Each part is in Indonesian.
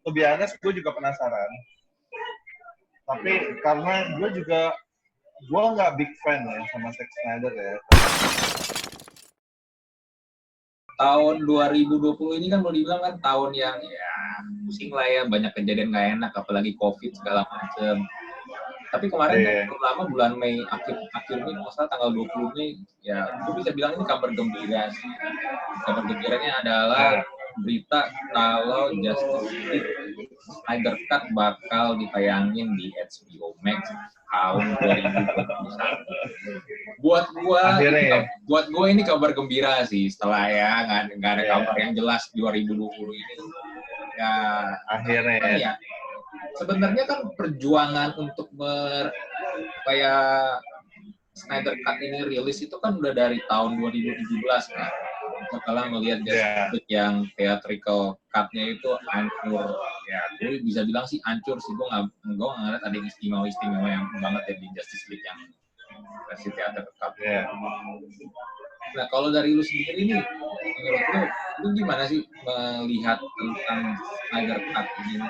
to be honest, gue juga penasaran. Tapi karena gue nggak big fan ya sama Zack Snyder ya. Tahun 2020 ini kan boleh dibilang kan tahun yang ya pusing lah ya, banyak kejadian nggak enak, apalagi COVID segala macem. Tapi kemarin kan terutama bulan Mei akhir ini, masalah tanggal 20 Mei, ya gue bisa bilang ini kabar gembira sih. Kabar gembiranya adalah berita kalau Justice League Snyder Cut bakal ditayangin di HBO Max tahun 2021. Buat gue ini kabar gembira sih, setelah ya nggak ada kabar yang jelas 2020 ini. Ya akhirnya ya. Sebenarnya kan perjuangan untuk supaya Snyder Cut ini rilis itu kan udah dari tahun 2017 kan. Setelah melihat yang theatrical cut-nya itu hancur, ya gue bisa bilang sih hancur sih, gue nggak ngeliat ada istimewa yang banget ya di Justice League yang versi theatrical cut. Nah kalau dari lu sendiri nih, menurut lu gimana sih melihat tentang Snyder Cut ini?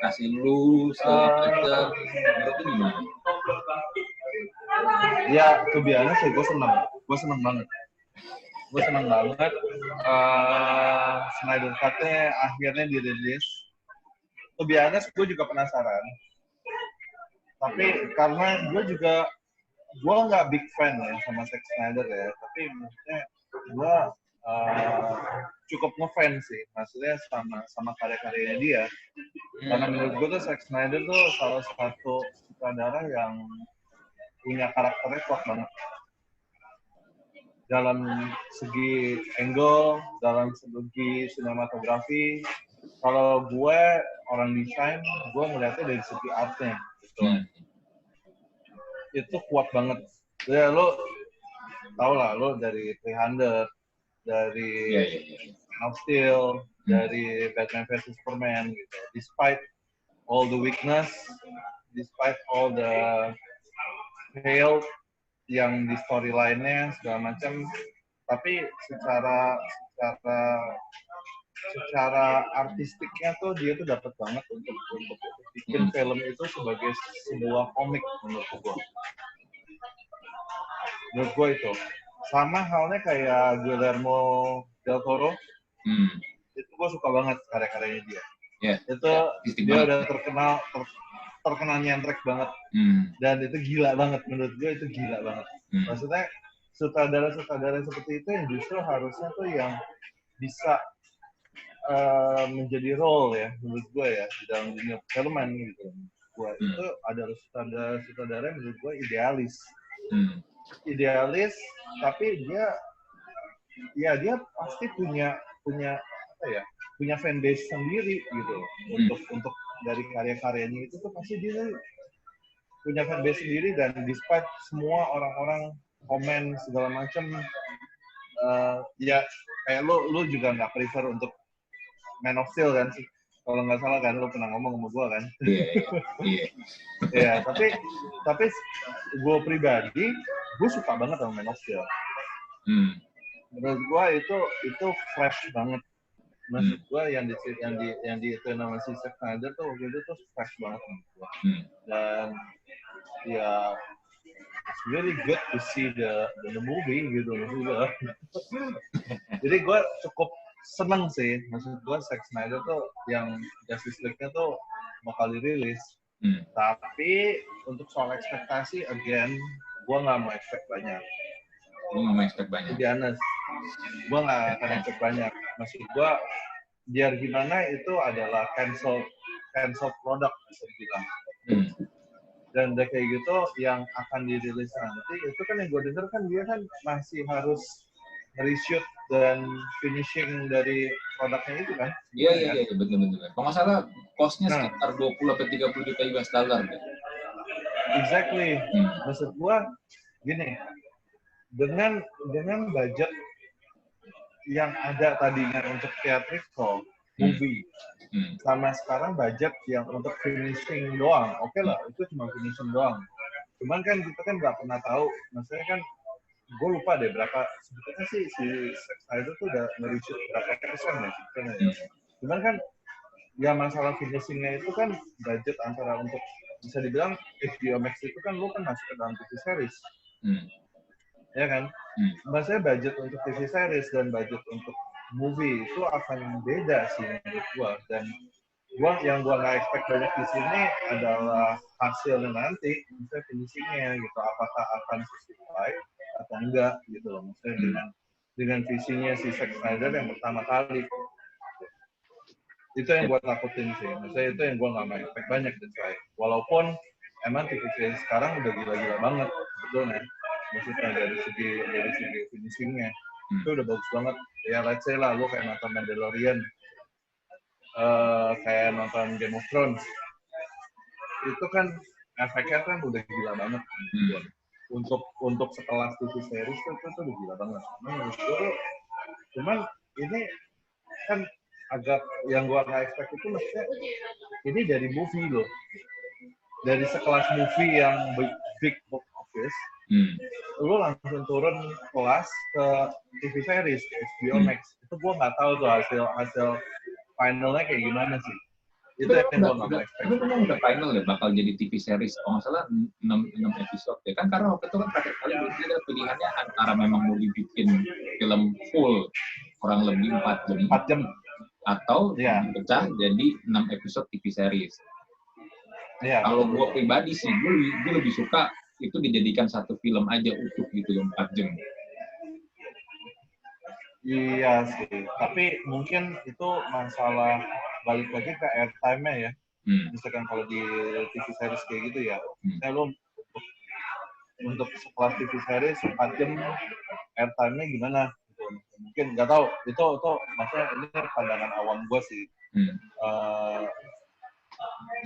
Kasih lu segala macam, menurut lu gimana? Ya, to be honest sih, gue seneng banget. Snyder Cut-nya akhirnya dirilis. To be honest, gue juga penasaran. Tapi karena gue nggak big fan ya sama Zack Snyder ya. Tapi maksudnya gue cukup ngefans sih, maksudnya sama karya-karyanya dia. Karena menurut gue tuh Zack Snyder tuh salah satu sutradara yang punya karakternya kuat banget. Dalam segi angle, dalam segi sinematografi, kalau gue orang desain, gue ngeliatnya dari segi artnya gitu. Itu kuat banget. Ya lo tau lah, lo dari 300, dari Man of Steel, dari Batman vs Superman gitu. Despite all the weakness, despite all the fail yang di storyline-nya segala macam, tapi secara artistiknya tuh dia tuh dapat banget untuk bikin film itu sebagai sebuah komik menurut gue itu. Sama halnya kayak Guillermo del Toro, itu gue suka banget karya-karyanya dia. Dia udah terkenal nyentrek banget, dan itu gila banget menurut gue, itu gila banget. Maksudnya sutradara seperti itu yang justru harusnya tuh yang bisa menjadi role ya menurut gue ya di dalam dunia perfilman gitu. Itu adalah sutradara yang menurut gue idealis, tapi dia pasti punya fanbase sendiri gitu untuk dari karya-karyanya itu tuh pasti dia punya fanbase sendiri, dan despite semua orang-orang komen segala macam, ya kayak lu juga nggak prefer untuk Man of Steel kan sih, kalau nggak salah kan, lu pernah ngomong sama gue kan. Iya. Tapi gue pribadi, gue suka banget sama Man of Steel. Menurut gue itu fresh banget. Maksud gue yang di itu nama si Zack Snyder tuh waktu itu tuh fresh banget menurut gue. Dan ya it's really good to see the movie gitu maksud gue. Jadi gue cukup seneng sih, maksud gue Zack Snyder tuh yang Justice League-nya tuh bakal dirilis. Tapi untuk soal ekspektasi, again, gue nggak mau expect banyak. To be honest, gue nggak akan expect banyak. Maksud gue, biar gimana itu adalah cancel product bisa dibilang. Dan udah kayak gitu, yang akan dirilis nanti, itu kan yang gue denger kan dia kan masih harus reshoot dan finishing dari produknya itu kan? Iya, benar. Kalau nggak salah, cost-nya sekitar 20-30 juta US dollar. Exactly. Maksud gua gini, dengan budget yang ada tadinya untuk theatrical movie, sama sekarang budget yang untuk finishing doang, oke lah, itu cuma finishing doang. Cuman kan kita kan nggak pernah tahu, maksudnya kan gue lupa deh berapa sebetulnya si Zack Snyder tuh udah nge-reshoot berapa persen ya. Cuman kan ya masalah finishingnya itu kan budget antara untuk bisa dibilang HBO Max itu kan lu kan masuk ke dalam TV series, ya kan? Maksudnya budget untuk TV series dan budget untuk movie itu akan beda sih menurut gua. Dan yang gua nggak expect banyak di sini adalah hasilnya nanti, misalnya finishingnya gitu, apakah akan sesuai atau enggak gitu loh. Maksudnya dengan visinya si Zack Snyder yang pertama kali. Itu yang gue takutin sih. Maksudnya itu yang gue nggak expect banyak dan saya. Walaupun emang TV series sekarang udah gila-gila banget sebetulnya. Maksudnya dari segi finishingnya itu udah bagus banget. Ya let's say lah, lu kayak nonton Mandalorian, kayak nonton Game of Thrones, itu kan efeknya kan udah gila banget. Untuk sekelas TV series itu udah gila banget. Cuman ini kan agak yang gua nggak expect itu maksudnya ini dari movie loh, dari sekelas movie yang big box office, lu langsung turun kelas ke TV series ke HBO Max. Itu gua nggak tahu tuh hasil finalnya kayak gimana sih. Itu yang gua nggak expect. Tapi memang udah final ya bakal jadi TV series kalau nggak salah 6 episode ya kan, karena waktu itu kan terakhir kali ada pilihannya antara memang mau dibikin film full kurang lebih 4 jam atau dipecah jadi 6 episode TV series. Kalau gue pribadi sih, gue lebih suka itu dijadikan satu film aja utuh gitu loh, 4 jam. Iya sih, tapi mungkin itu masalah balik lagi ke airtime-nya ya. Misalkan kalau di TV series kayak gitu ya, lu untuk sekelas TV series 4 jam airtime-nya gimana? Mungkin nggak tahu, itu maksudnya ini pandangan awam gue sih.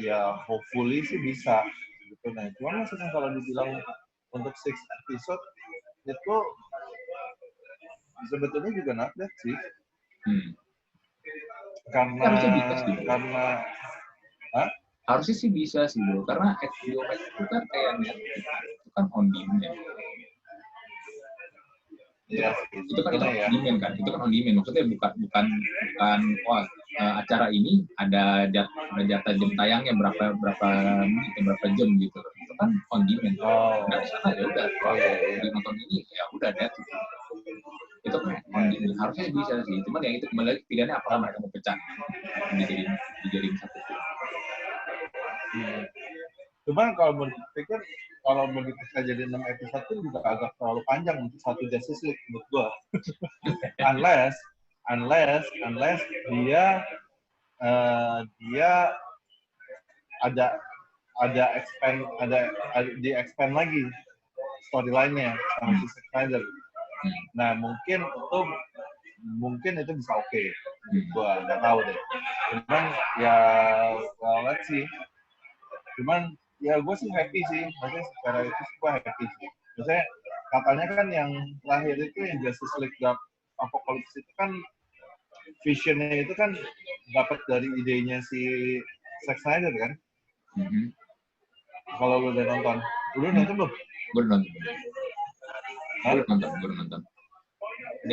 Ya hopefully sih bisa gitu. Nah cuman maksudnya kalau dibilang untuk 6 episode itu sebetulnya juga not bad sih. Karena harusnya sih bisa sih bro, karena HBO Max itu kan kayak Netflix, itu kan on demand. Itu kan on demand kan, itu kan on demand. Maksudnya bukan wah acara ini ada jatah jam tayangnya berapa menit, berapa jam gitu. Itu kan on demand. Nah di sana ya udah, kalau nonton ini ya udah Netflix. Itu kan on demand, harusnya bisa sih. Cuman yang itu kembali lagi pilihannya apakah mereka mau pecah dijadiin satu film. Cuman kalau mau dipikir, kalau mau dipecah jadi 6 episode itu juga agak terlalu panjang untuk satu Justice League menurut gua. unless dia di expand lagi storyline-nya sama si Zack Snyder. Nah mungkin itu bisa oke. Gua nggak tahu deh. Cuman ya let's see. Cuman ya gue sih happy sih, maksudnya secara itu gue happy sih. Maksudnya katanya kan yang terakhir itu yang Justice League Dark Apocalypse itu kan visionnya itu kan dapat dari idenya si Zack Snyder kan. Kalau lu udah nonton, lu nonton belum? Gue nonton. Udah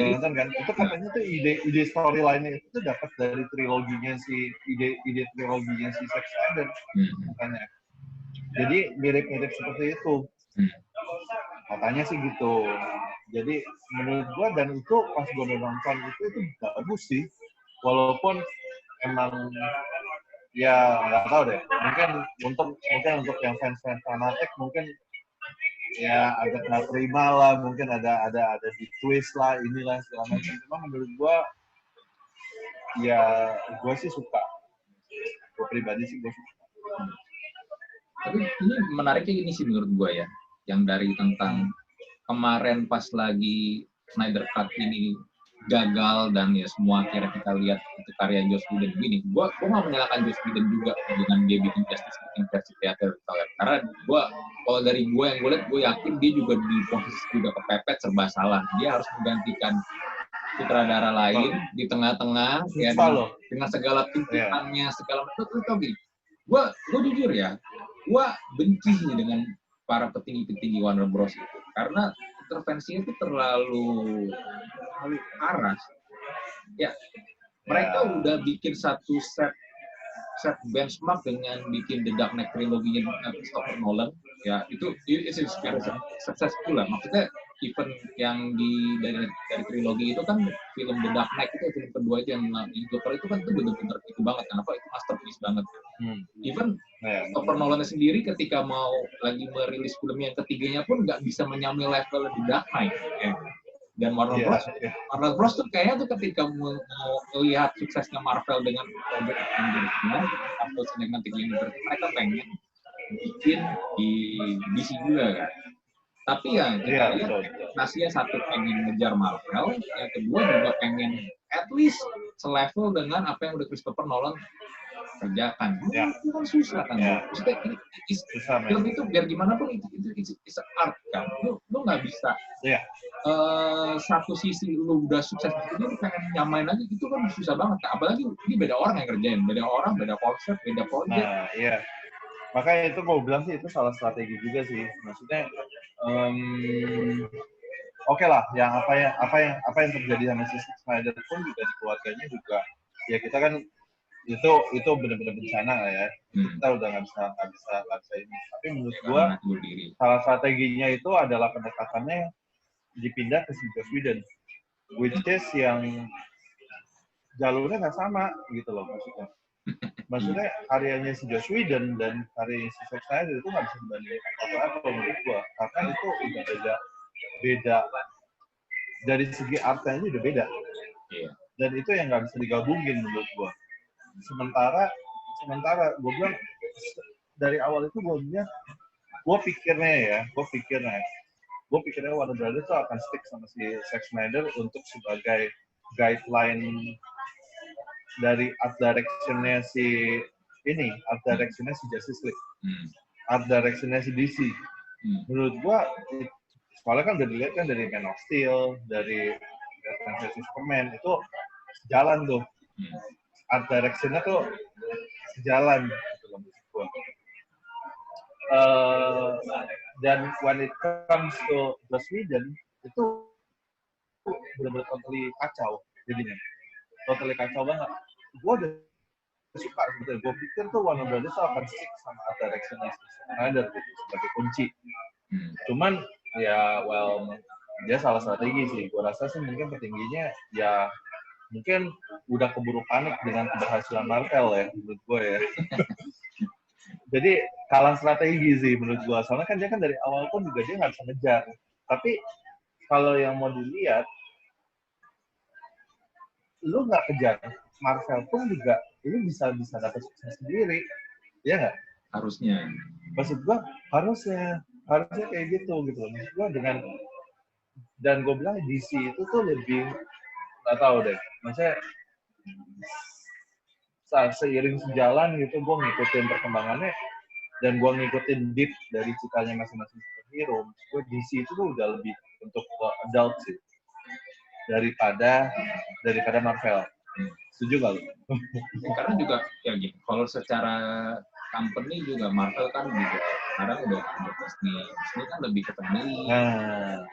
nonton kan? Itu katanya tuh ide storyline-nya itu dapat dari triloginya si ide triloginya si Zack Snyder katanya. Jadi mirip-mirip seperti itu. Katanya sih gitu. Jadi menurut gua, dan itu pas gua udah nonton itu bagus sih. Walaupun emang ya nggak tahu deh. Mungkin untuk yang fans fanatik mungkin ya agak nggak terima lah. Mungkin ada di twist lah, inilah segala macam. Cuma menurut gua ya gua sih suka. Gua pribadi sih gua suka. Tapi ini menariknya ini sih menurut gue ya, yang dari tentang kemarin pas lagi Snyder Cut ini gagal dan ya semua akhirnya kita lihat itu karya Joss Whedon begini. Gue nggak menyalahkan Joss Whedon juga dengan dia bikin Justice League versi teater, karena kalau dari gue yang gue lihat, gue yakin dia juga di posisi juga kepepet serba salah. Dia harus menggantikan sutradara lain di tengah-tengah ya, dengan segala tuntutannya, segala macam. Gue jujur ya, gue benci dengan para petinggi Warner Bros itu karena intervensinya itu terlalu parah. Ya, mereka udah bikin satu set set benchmark dengan bikin The Dark Knight triloginya Christopher Nolan, ya itu very successful lah. Maksudnya even yang dari trilogi itu kan film The Dark Knight itu film kedua itu yang Joker itu kan itu benar-benar itu banget, kenapa itu masterpiece banget. Even Christopher Nolan sendiri ketika mau lagi merilis film yang ketiganya pun nggak bisa menyamai level The Dark Knight. Ya. Dan Warner Bros tuh kayaknya tuh ketika mau melihat suksesnya Marvel dengan produk Avengers-nya atau Cinematic Universe, mereka pengen bikin di DC juga kan. Tapi ya kita lihat Nasia satu pengen ngejar Marvel, yang kedua juga pengen at least selevel dengan apa yang udah Christopher Nolan kerjakan. Itu kan susah kan. Maksudnya film itu biar gimana pun itu art kan. Lu nggak bisa. Satu sisi lu udah sukses itu pengen nyamain lagi, itu kan susah banget. Apalagi ini beda orang yang kerjain, beda orang, beda konsep, beda project. Nah, iya. Makanya itu gue bilang sih itu salah strategi juga sih. Maksudnya oke lah, yang apa yang terjadi sama si Snyder pun juga di keluarganya juga. Ya kita kan itu benar-benar bencana lah ya. Kita udah nggak bisa ini. Tapi menurut gue salah strateginya itu adalah pendekatannya dipindah ke Joss Whedon, which is yang jalurnya nggak sama gitu loh maksudnya. Maksudnya karyanya si Joss Whedon dan karyanya si Zack Snyder itu nggak bisa dibandingkan apa-apa menurut gua, karena itu udah beda dari segi artnya udah beda. Dan itu yang nggak bisa digabungin menurut gua. Sementara gua bilang dari awal itu gua pikirnya Warner Brothers itu akan stick sama si Zack Snyder untuk sebagai guideline dari art direction-nya si Justice League, art direction-nya si DC. Menurut gua, soalnya kan udah dilihat kan dari Man of Steel, dari Batman vs Superman itu sejalan tuh, art direction-nya tuh sejalan gitu loh menurut gua. Dan when it comes to Joss Whedon itu benar-benar totally kacau jadinya, totally kacau banget. Gue udah suka sebetulnya, gue pikir tuh Warner Brothers akan stick sama art direction-nya Snyder gitu sebagai kunci. Cuman ya dia salah strategi sih. Gue rasa sih mungkin petingginya ya mungkin udah keburu panik dengan keberhasilan Marvel ya menurut gue ya. Jadi kalah strategi sih menurut gua. Soalnya kan dia kan dari awal pun juga dia nggak bisa ngejar. Tapi kalau yang mau dilihat, lu nggak kejar Marvel pun juga lu bisa dapat sukses sendiri, ya nggak? Harusnya. Maksud gua harusnya kayak gitu loh. Maksud gua dan gua bilang DC itu tuh lebih nggak tahu deh. Maksudnya seiring sejalan gitu gue ngikutin perkembangannya dan gue ngikutin deep dari ceritanya masing-masing superhero. Gue DC itu tuh udah lebih untuk adult sih daripada Marvel. Setuju gak lu? Karena juga ya gitu. Kalau secara company juga Marvel kan juga sekarang udah Disney kan lebih ke family. Nah,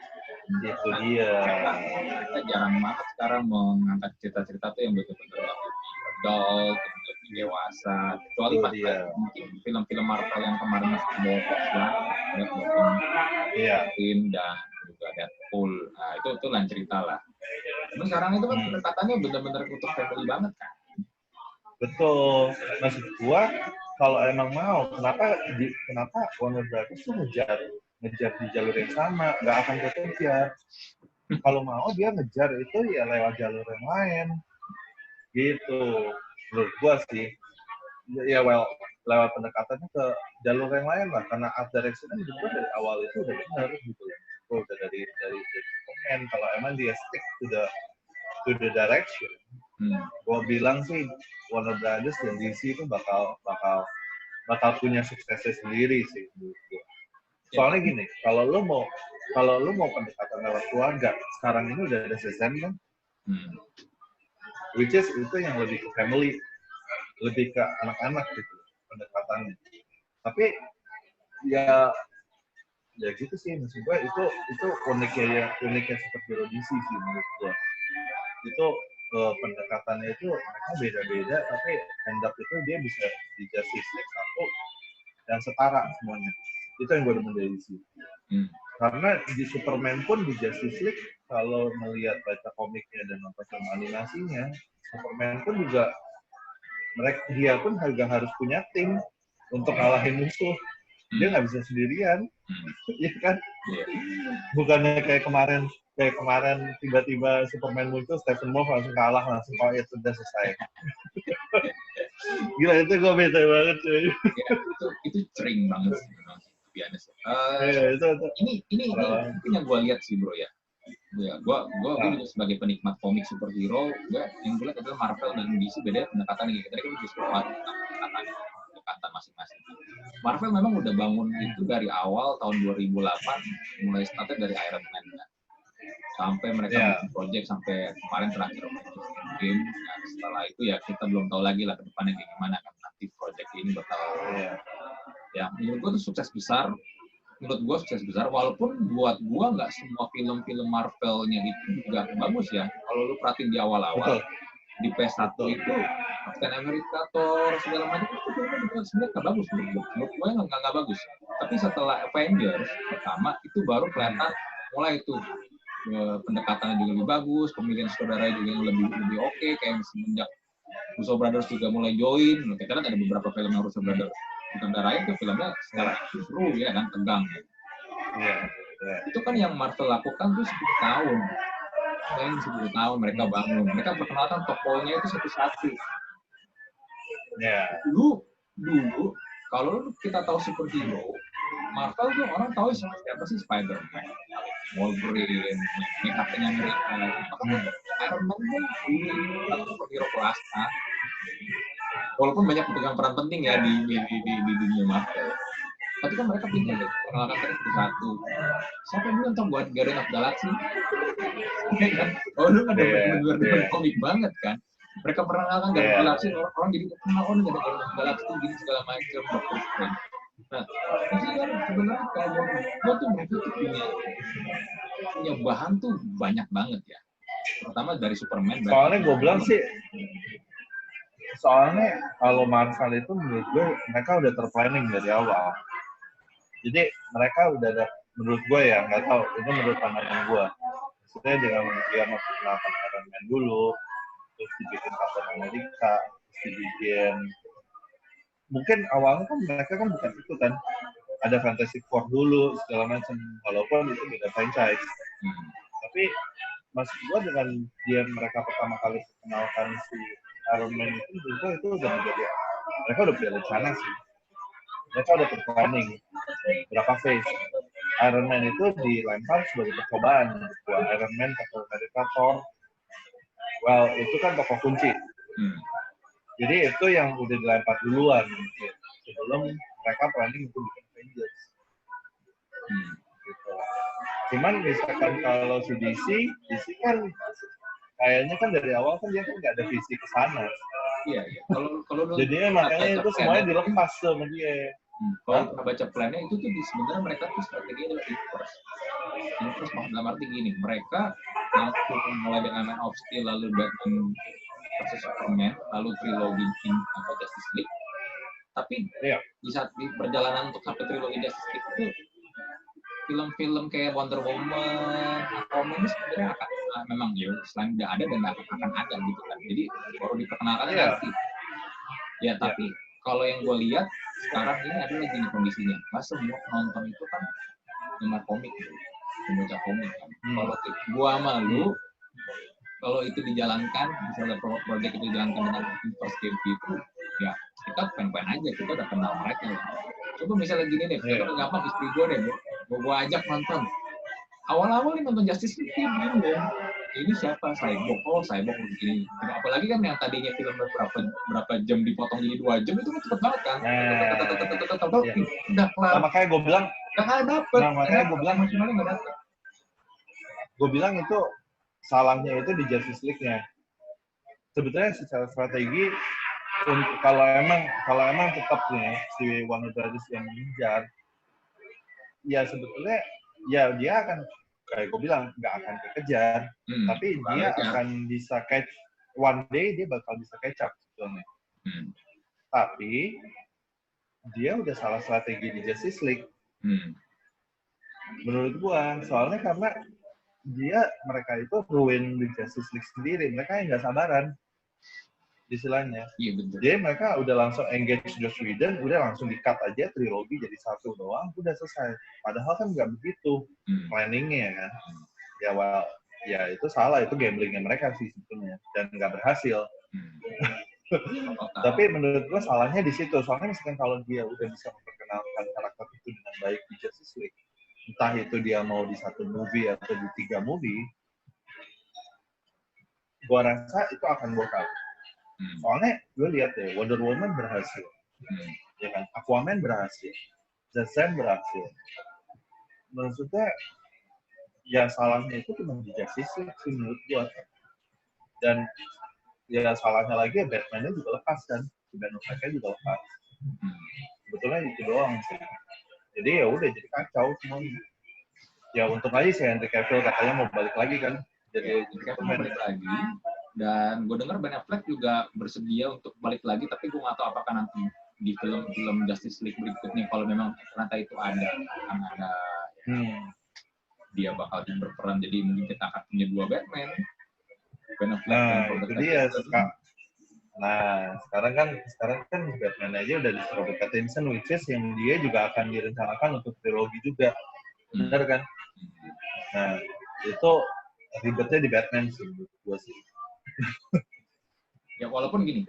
itu dia. Mereka jarang banget sekarang mengangkat cerita-cerita tuh yang betul-betul lebih adult, lebih dewasa. Kecuali pas mungkin film-film Marvel yang kemarin masih bokok ya, dan juga Deadpool. Nah, itu lain cerita lah. Tapi sekarang itu kan pendekatannya benar-benar untuk family banget kan. Betul. Maksud gua kalau emang mau, kenapa Warner Brothers tuh ngejar di jalur yang sama, nggak akan kekejar. Kalau mau dia ngejar itu ya lewat jalur yang lain, gitu. Menurut gua sih, ya lewat pendekatannya ke jalur yang lain lah, karena art direction-nya juga dari awal itu udah benar gitu. Udah dari komen kalau emang dia stick to the direction. Gua bilang sih Warner Brothers dan DC itu bakal punya suksesnya sendiri sih menurut gua. Soalnya gini, kalau lu mau pendekatan lewat keluarga, sekarang ini udah ada Shazam kan, which is itu yang lebih ke family, lebih ke anak-anak gitu pendekatannya. Tapi ya gitu sih maksud gue itu uniknya superhero DC sih menurut gue. Itu pendekatannya itu mereka beda-beda, tapi end up itu dia bisa di Justice League satu dan setara semuanya. Itu yang gue demen dari DC. Karena di Superman pun di Justice League, kalau melihat baca komiknya dan nonton film animasinya, Superman pun juga dia pun harus punya tim untuk ngalahin musuh. Dia nggak bisa sendirian, ya kan? Bukannya kayak kemarin tiba-tiba Superman muncul, Stephen Wolf langsung kalah, langsung itu udah selesai. Gila, itu gue bete banget cuy. Ya, itu sering banget sih memang, biasa. Ini yang gue lihat sih bro ya. Ya, gue juga sebagai penikmat komik superhero, yang gue lihat adalah Marvel dan DC beda pendekatan gitu. Tadi kan juga sepakat pendekatan masing-masing. Marvel memang udah bangun itu dari awal tahun 2008, mulai startnya dari Iron Man kan. Sampai mereka bikin project sampai kemarin terakhir game. Nah, setelah itu ya kita belum tahu lagi lah ke depannya kayak gimana kan nanti project ini bakal ya menurut gue itu sukses besar. Menurut gue sukses besar, walaupun buat gue nggak semua film-film Marvel-nya itu juga bagus ya. Kalau lu perhatiin di awal-awal, di PS1 itu Captain America, Thor, segala macam itu filmnya juga sebenarnya nggak bagus. Menurut gue nggak bagus. Tapi setelah Avengers pertama, itu baru kelihatan mulai itu pendekatannya juga lebih bagus, pemilihan saudaranya juga yang lebih oke, kayak semenjak Russo Brothers juga mulai join. Kita kan ada beberapa film yang Russo Brothers Sutradara itu filmnya secara seru ya kan, tegang ya. Itu kan yang Marvel lakukan tuh 10 tahun. Yang 10 tahun mereka bangun. Mereka perkenalkan tokohnya itu satu-satu. Dulu kalau kita tahu superhero, Marvel tuh orang tahu siapa sih Spider-Man, Wolverine, Captain America. Iron Man kan superhero kelas A. Walaupun banyak pegang peran penting ya di dunia Marvel. Tapi kan mereka pindah perkenalkan tadi satu. Siapa yang bilang tau buat Guardian of Galaxy? Kan? Oh lu kan bener-bener komik banget kan? Mereka perkenalkan Guardian of Galaxy, orang jadi kenal ada Guardian of Galaxy gini segala macam. Nah, itu kan sebenarnya kalau gue tuh mereka tuh punya bahan tuh banyak banget ya. Terutama dari Superman. Soalnya gue bilang sih, soalnya kalau Marvel itu menurut gue mereka udah terplanning dari awal. Jadi mereka udah ada, menurut gue ya, nggak tahu, itu menurut pandangan gue. Maksudnya dengan dia memperkenalkan Iron Man dulu, terus dibikin Captain America, terus dibikin, mungkin awalnya kan mereka kan bukan itu kan, ada Fantastic Four dulu segala macam, walaupun itu beda franchise. Tapi maksud gue dengan dia mereka pertama kali perkenalkan si Iron Man itu udah menjadi, mereka udah punya rencana sih. Mereka udah planning berapa phase. Iron Man itu dilempar sebagai percobaan buat Iron Man, Captain America, Thor. Well, itu kan tokoh kunci. Jadi itu yang udah dilempar duluan sebelum mereka planning untuk bikin Avengers. Gitu. Cuman misalkan kalau si DC kan kayaknya kan dari awal kan dia kan nggak ada visi ke sana. Iya. Kalau jadinya makanya itu semuanya dilepas sama dia. Kalau kita baca plannya itu tuh sebenarnya mereka tuh strateginya adalah inverse. Inverse dalam arti gini, mereka langsung mulai dengan Man of Steel, lalu Batman versus Superman, lalu trilogi Justice League. Tapi di saat di perjalanan untuk sampai trilogi Justice League itu film-film kayak Wonder Woman, Aquaman itu sebenarnya akan memang ya selain udah ada dan akan ada gitu kan. Jadi baru diperkenalkan nanti. Ya tapi kalau yang gue lihat sekarang ini adalah gini kondisinya. Nggak semua penonton itu kan dengar komik, membaca komik kan. Kalau gue sama lu, kalau itu dijalankan, misalnya project itu dijalankan dengan first game itu, ya kita pen-pen aja, kita udah kenal mereka. Coba misalnya gini deh, kita gampang istri gue deh, gue ajak nonton. Awal-awal nih nonton Justice League bingung. Ini siapa? Cyborg begini. Apalagi kan yang tadinya film berapa jam dipotong jadi 2 jam itu kan cepet banget kan. Udah kelar. Makanya gue bilang nggak dapet. Makanya gue bilang maksimalnya nggak dapet. Gue bilang itu salahnya itu di Justice League-nya. Sebetulnya secara strategi kalau emang tetap nih si Warner Brothers yang mengejar, ya sebetulnya ya dia akan kayak gue bilang nggak akan dikejar, tapi dia akan bisa catch one day dia bakal bisa catch up sebetulnya. Tapi dia udah salah strategi di Justice League. Menurut gua, soalnya karena mereka itu ruin di Justice League sendiri, mereka yang nggak sabaran istilahnya. Iya betul. Jadi mereka udah langsung engage Joss Whedon, udah langsung di-cut aja trilogi jadi satu doang, udah selesai. Padahal kan nggak begitu planningnya kan. Ya itu salah, itu gamblingnya mereka sih sebetulnya, dan nggak berhasil. Tapi menurut gue salahnya di situ, soalnya misalkan kalau dia udah bisa memperkenalkan karakter itu dengan baik di Justice League, entah itu dia mau di satu movie atau di 3 movie, gue rasa itu akan work out. Soalnya gue lihat deh, Wonder Woman berhasil, ya kan, Aquaman berhasil, Shazam berhasil. Maksudnya ya salahnya itu cuma di Justice League sih menurut gue. Dan ya salahnya lagi ya Batman-nya juga lepas kan, Ben Affleck-nya juga lepas. Sebetulnya itu doang sih. Jadi ya udah jadi kacau semuanya. Ya untung aja sih Henry Cavill katanya mau balik lagi kan. Jadi Cavill mau balik lagi. Dan gue dengar Ben Affleck juga bersedia untuk balik lagi, tapi gue nggak tahu apakah nanti di film Justice League berikutnya kalau memang ternyata itu akan ada dia bakal berperan, jadi mungkin kita akan punya 2 Batman. Ben Affleck dan itu dia sekarang kan Batman aja udah di Robert Pattinson, which is yang dia juga akan direncanakan untuk trilogi juga. Benar kan? Nah, itu ribetnya di Batman sih menurut gue sih. Ya walaupun gini,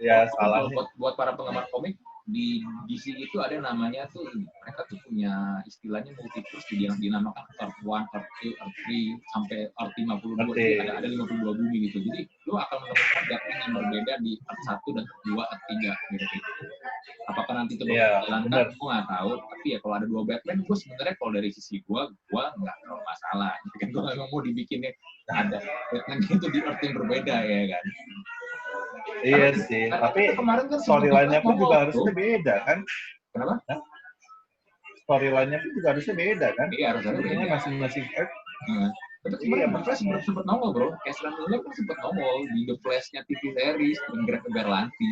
buat para penggemar komik di DC itu ada namanya tuh, mereka tuh punya istilahnya multiverse yang dinamakan Earth 1, Earth 2, Earth 3 sampai Earth 52. Jadi ada 52 bumi gitu. Jadi lu akan menemukan Batman yang berbeda di Earth 1 dan Earth 2, Earth 3 gitu. Apakah nanti itu bakal dijalankan? Gue nggak tahu. Tapi ya kalau ada 2 Batman, gue sebenarnya kalau dari sisi gue nggak terlalu masalah. Kan gue memang mau dibikinnya ada Batman itu di Earth yang berbeda ya kan. Iya sih, tapi kemarin kan storyline-nya pun juga harusnya beda kan? Kenapa? Storyline-nya pun juga harusnya beda kan? Iya, harusnya beda. Masing-masing Tapi kemarin The Flash sempat nongol bro, Ezra Miller kan sempat nongol di The Flash-nya TV series dengan Greg Berlanti.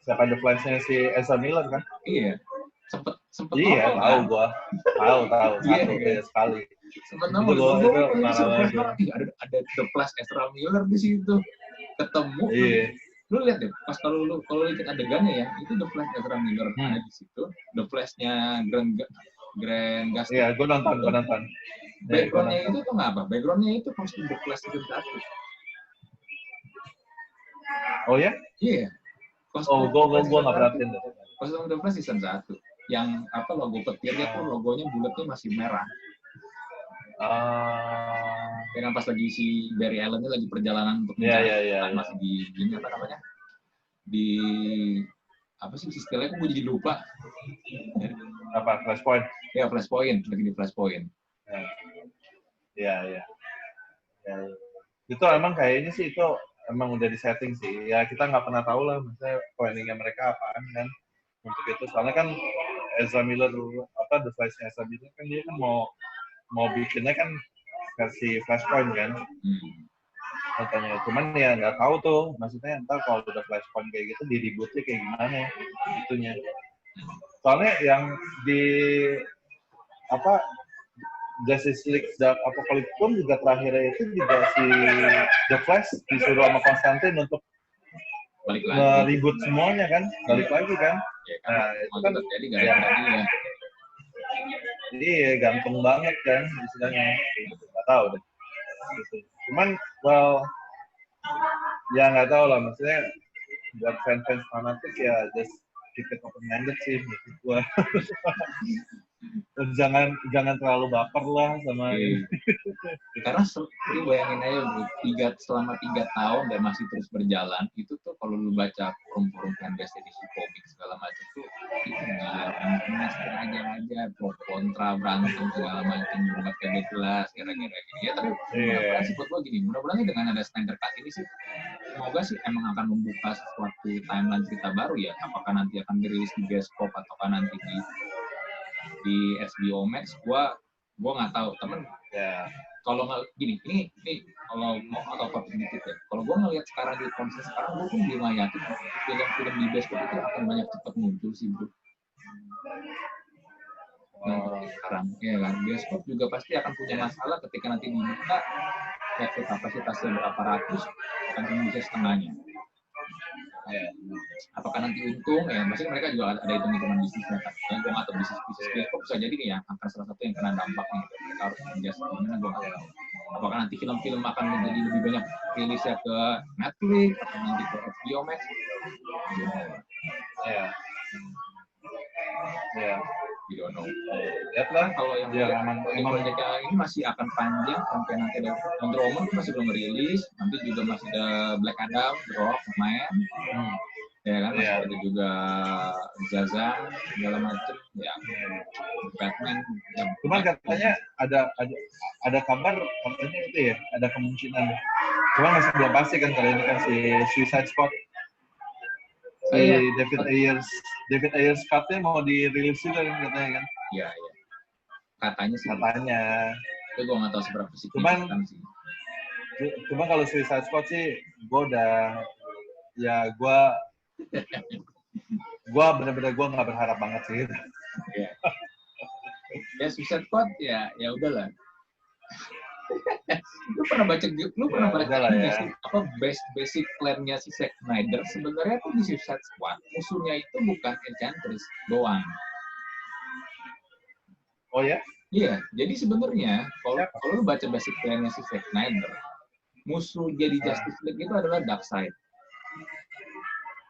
Siapa The Flash-nya si Ezra Miller kan? Iya, sempat iya, nongol. Tahu gua, tahu Iya, sekali. Sempat nongol. Ada The Flash Ezra Miller di situ. Ketemu. Iya. Lu lihat deh, pas kalau lihat adegannya ya, itu The Flash Ezra Miller ada di situ. The Flash-nya Grant Gustin. Iya, gue nonton. Background-nya itu tuh nggak apa? Background-nya itu kostum The Flash season 1. Oh ya? Iya. Gue nggak perhatiin deh. Kostum The Flash season 1. Yang logo petirnya tuh logonya bulatnya masih merah. Dengan pas lagi si Barry Allen-nya lagi perjalanan untuk mencari masih di apa namanya? Di apa sih istilahnya, gue jadi lupa. Apa? Flashpoint? Ya, Flashpoint, lagi di Flashpoint. Iya. Itu emang kayaknya sih itu emang udah di setting sih. Ya kita nggak pernah tahu lah, misalnya planningnya mereka apaan kan untuk itu. Soalnya kan Ezra Miller The Flash-nya Ezra Miller kan dia kan mau bikinnya kan versi Flashpoint kan. Katanya, cuman ya nggak tahu tuh, maksudnya entar kalau udah Flashpoint kayak gitu di rebootnya kayak gimana itunya. Soalnya yang di Justice League Dark Apocalypse pun juga terakhirnya itu juga si The Flash disuruh sama Konstantin untuk nge-reboot semuanya kan, balik lagi kan. Ya, nah itu kan terjadi gara-gara Iya, gantung banget kan istilahnya. Nggak tahu deh. Gitu. Cuman, ya nggak tahu lah. Maksudnya buat fans fanatik ya just keep it open-minded sih menurut gua. jangan terlalu baper lah sama karena lu bayangin aja selama 3 tahun dan masih terus berjalan itu tuh kalau lu baca forum-forum fanbase edisi komik segala macam tuh itu aja pro kontra berantem segala macam buat kayak jelas kira-kira gini ya. Tapi mudah-mudahan sih buat gua gini, mudah-mudahan dengan ada Snyder Cut ini sih semoga sih emang akan membuka suatu timeline cerita baru ya, apakah nanti akan dirilis di bioskop ataukah nanti di HBO Max, gua nggak tahu temen. kalau gini, ini kalau mau atau apa sedikit ya. Kalau gue ngelihat sekarang di konser sekarang, gue pun belum yakin film-film di bioskop itu akan banyak cepat muncul sih, bro. Sekarang, ya kan, bioskop juga pasti akan punya masalah ketika nanti dibuka, kapasitasnya berapa ratus, akan cuma bisa setengahnya. Apakah nanti untung ya, maksudnya mereka juga ada hitung-hitungan bisnisnya kan. Yang gue nggak tahu bisnis bioskop bisa jadi nih ya, akan salah satu yang kena dampak nih. Kita harus menjelaskan gimana, gue nggak tahu. Apakah nanti film-film akan menjadi lebih banyak rilisnya ke Netflix atau nanti ke HBO Max? Ya. We don't know. Lihatlah kalau yang proyeknya ini masih akan panjang sampai nanti ada Wonder Woman masih belum rilis, nanti juga masih ada Black Adam, The Rock main, ya kan, masih ada juga Shazam segala macam, ya Batman. Ya, cuman katanya ada kabar katanya itu ya, ada kemungkinan, cuman masih belum pasti kan kalau ini kan si Suicide Squad. David Ayers cut-nya mau dirilis juga kan katanya kan? Iya. Katanya sih. Itu gue nggak tahu seberapa sih. Cuma kalau Suicide Squad sih, gue bener-bener gue nggak berharap banget sih. Iya. Ya Suicide Squad ya udahlah. Lu pernah baca ini ya. Sih, apa basic plan-nya si Zack Snyder sebenarnya tuh di Suicide Squad musuhnya itu bukan Enchantress doang. Oh ya? Iya, jadi sebenarnya kalau lu baca basic plan-nya si Zack Snyder, musuh jadi Justice League itu adalah Darkseid.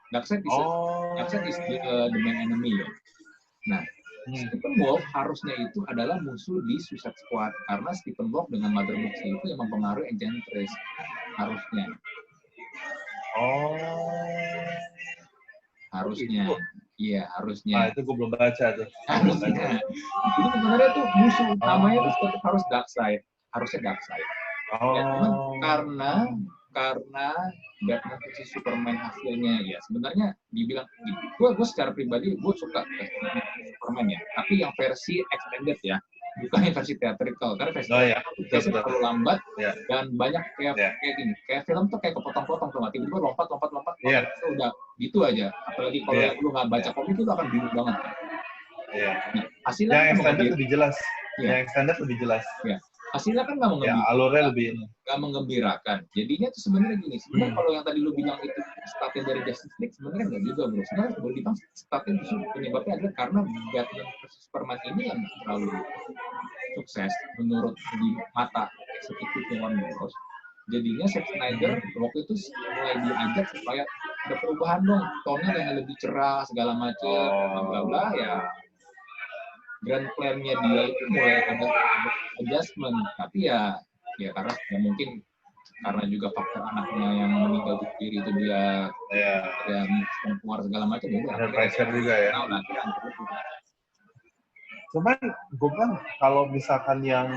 Darkseid is the main enemy ya. Nah, Steppenwolf harusnya itu adalah musuh di Suicide Squad karena Steppenwolf dengan Mother Box itu yang mempengaruhi Enchantress harusnya. Harusnya. Iya, harusnya. Itu gue belum baca tuh. Harusnya. Jadi sebenarnya tuh musuh namanya tuh tetap harus Darkseid. Harusnya Darkseid. Ya, cuman karena Batman vs Superman hasilnya ya sebenarnya dibilang gini, gue secara pribadi gue suka Superman ya, tapi yang versi extended ya, bukan yang versi theatrical, karena versi biasanya terlalu lambat dan banyak kayak gini, kayak film tuh kayak kepotong-potong tuh, tiba-tiba lompat udah gitu aja, apalagi kalau lu nggak baca komik itu akan bingung banget kan. Nah, hasilnya yang extended lebih jelas. Yang extended lebih jelas. Ya. Hasilnya kan nggak mengembirakan. Alurnya lebih nggak mengembirakan. Jadinya tuh sebenarnya gini. Sebenarnya kalau yang tadi lu bilang itu startnya dari Justice League, sebenarnya nggak juga bro. Sebenarnya boleh dibilang startnya justru penyebabnya adalah karena Batman vs Superman ini yang terlalu sukses menurut di mata eksekutifnya Warner Bros. Jadinya Zack Snyder waktu itu mulai diajak supaya ada perubahan dong, tone-nya yang lebih cerah segala macam, bla bla ya. Grand plan-nya dia itu mulai ada adjustment, tapi ya karena ya mungkin karena juga faktor anaknya yang meninggal di diri itu dia keluar segala macam ya ada pressure juga ya. Cuman gue bilang kalau misalkan yang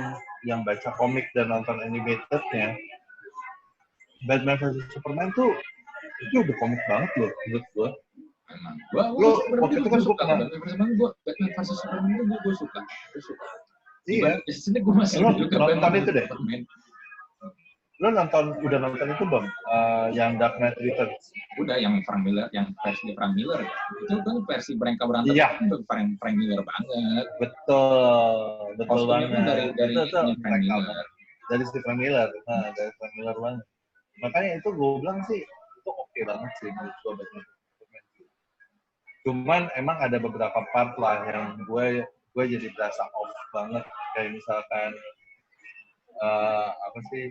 baca komik dan nonton animatednya, Batman vs Superman tuh itu udah komik banget loh menurut gue. Waktu itu kan gue pernah Batman vs Superman itu gue suka. Iya. Sebenarnya gue masih nonton itu deh. Lo udah nonton itu belum? Yang Dark Knight Returns. Udah, yang Frank Miller, yang versi Frank Miller. Itu kan versi mereka berantem. Iya. Frank Miller banget. Betul banget. Dari Frank Miller. Dari si Frank Miller. Dari Frank Miller banget. Makanya itu gue bilang sih itu oke banget sih menurut gue Batman. Cuman emang ada beberapa part lah yang gue jadi berasa off banget, kayak misalkan apa sih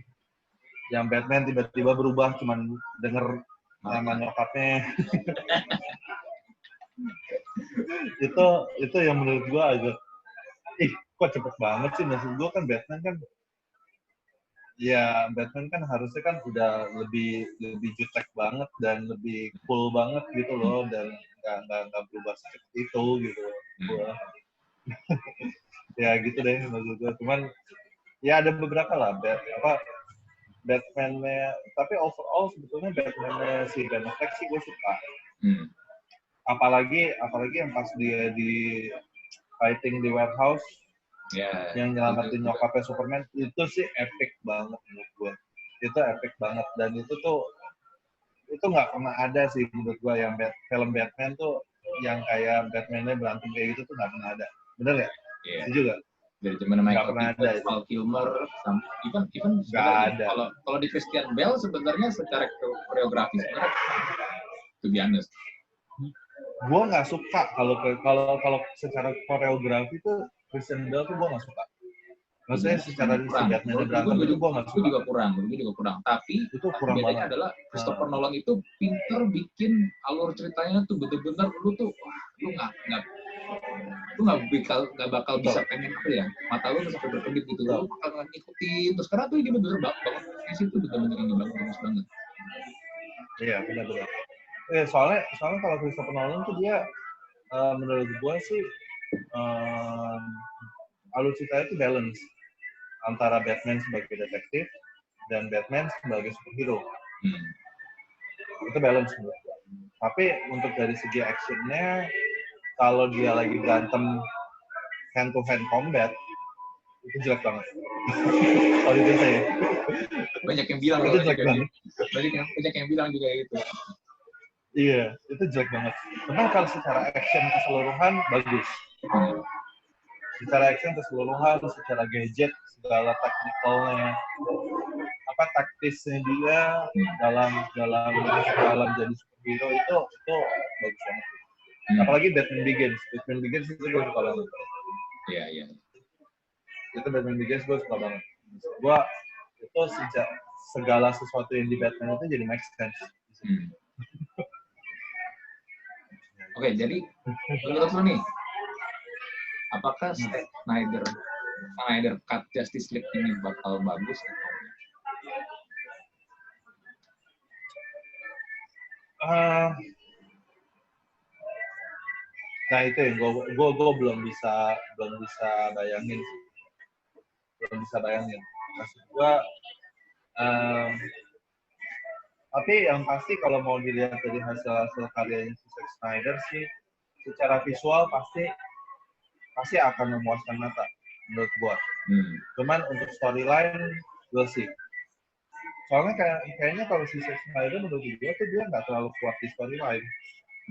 yang Batman tiba-tiba berubah cuman denger nama nyokapnya. itu yang menurut gue agak kok cepet banget sih, maksud gue kan Batman kan harusnya kan udah lebih jutek banget dan lebih cool banget gitu loh, dan nggak berubah secepat itu gitu gua. Ya gitu deh maksud gue. Cuman ya ada beberapa lah Batman-nya, tapi overall sebetulnya Batman-nya si Ben Affleck sih gue suka. Apalagi yang pas dia di fighting di warehouse yang nyelamatin nyokapnya Superman, itu sih epic banget menurut gue. Itu epic banget, dan itu nggak pernah ada sih menurut gue yang film Batman tuh yang kayak Batman-nya berantem kayak gitu tuh nggak pernah ada. Bener nggak? Iya. Setuju nggak? Dari zaman Michael Keaton, Val Kilmer, even kalau di Christian Bale sebenarnya secara koreografi sebenarnya to be honest. Gue nggak suka kalau secara koreografi tuh Christian Bale tuh gue nggak suka. Maksudnya secara Batman berantem itu gue nggak suka. Itu juga kurang. Tapi itu kurang bedanya adalah Christopher Nolan itu pinter bikin alur ceritanya tuh bener-bener lu nggak bakal bisa pengen apa ya, mata lu sampai berkedip gitu, lu bakal ngikutin terus karena tuh ini bener banget di situ bener-bener ini bagus banget. Iya benar-benar. Soalnya kalau Christopher Nolan tuh dia menurut gue sih alur ceritanya itu balance antara Batman sebagai detektif dan Batman sebagai superhero. Itu balance menurut gue. Tapi untuk dari segi actionnya, kalau dia lagi berantem hand to hand combat itu jelek banget. Kalau itu saya banyak yang bilang itu jelek banget. Banyak yang bilang juga itu. Iya, itu jelek banget. Cuman kalau secara action keseluruhan bagus. Secara action keseluruhan, secara gadget, segala teknikalnya, taktisnya dia dalam jadi superhero itu bagus banget. Apalagi Batman Begins itu gue suka banget. Iya. Itu Batman Begins gue suka banget. Gue itu sejak segala sesuatu yang di Batman itu jadi make sense. Oke, jadi menurut lu nih, apakah Snyder Cut Justice League ini bakal bagus atau enggak? Nah itu yang gue belum bisa bayangin. Maksud gue, tapi yang pasti kalau mau dilihat dari hasil karyanya Zack Snyder sih, secara visual pasti akan memuaskan mata menurut gue. Cuman untuk storyline, we'll see. Soalnya kayaknya kalau si Zack Snyder menurut gue tuh dia nggak terlalu kuat di storyline.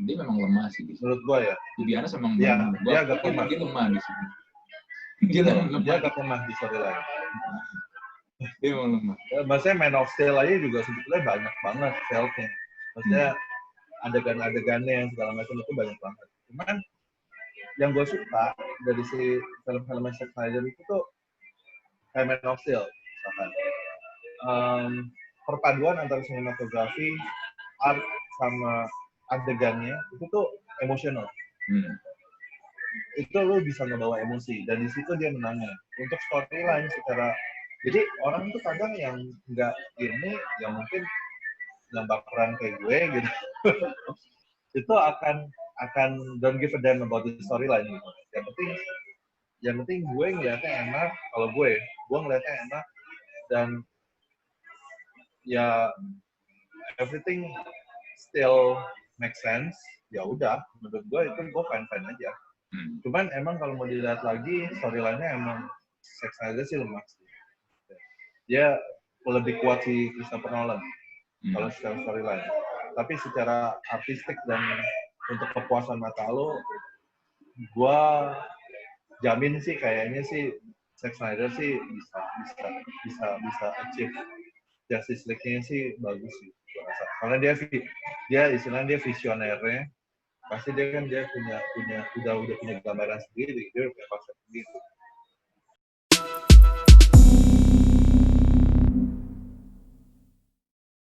Dia memang lemah sih. Menurut gue ya. Biasa memang dia agak lemah. Dia lemah di sini. Dia agak lemah di storyline. Dia memang lemah. Maksudnya Man of Steel aja juga sebetulnya banyak banget failnya. Maksudnya adegan-adegannya yang segala macam itu banyak banget. Cuman yang gue suka dari si film-film Zack Snyder itu tuh kayak Man of Steel, misalkan. Perpaduan antara sinematografi, art sama adegannya itu tuh emosional. Itu lo bisa ngebawa emosi dan di situ dia menangnya. Untuk storyline secara, jadi orang tuh kadang yang nggak ini, yang mungkin yang baperan kayak gue gitu, itu akan don't give a damn about the storyline gitu. Yang penting gue ngeliatnya enak. Kalau gue ngeliatnya enak dan ya everything still make sense, ya udah menurut gue itu gue fine aja. Cuman emang kalau mau dilihat lagi storyline-nya emang Zack Snyder sih lemah sih. Dia lebih kuat si Christopher Nolan kalau secara storyline. Tapi secara artistik dan untuk kepuasan mata lo, gue jamin sih kayaknya sih Zack Snyder sih bisa achieve Justice League-nya sih bagus sih. Karena dia istilahnya dia visionernya, pasti dia punya udah punya gambaran sendiri, dia punya konsep sendiri.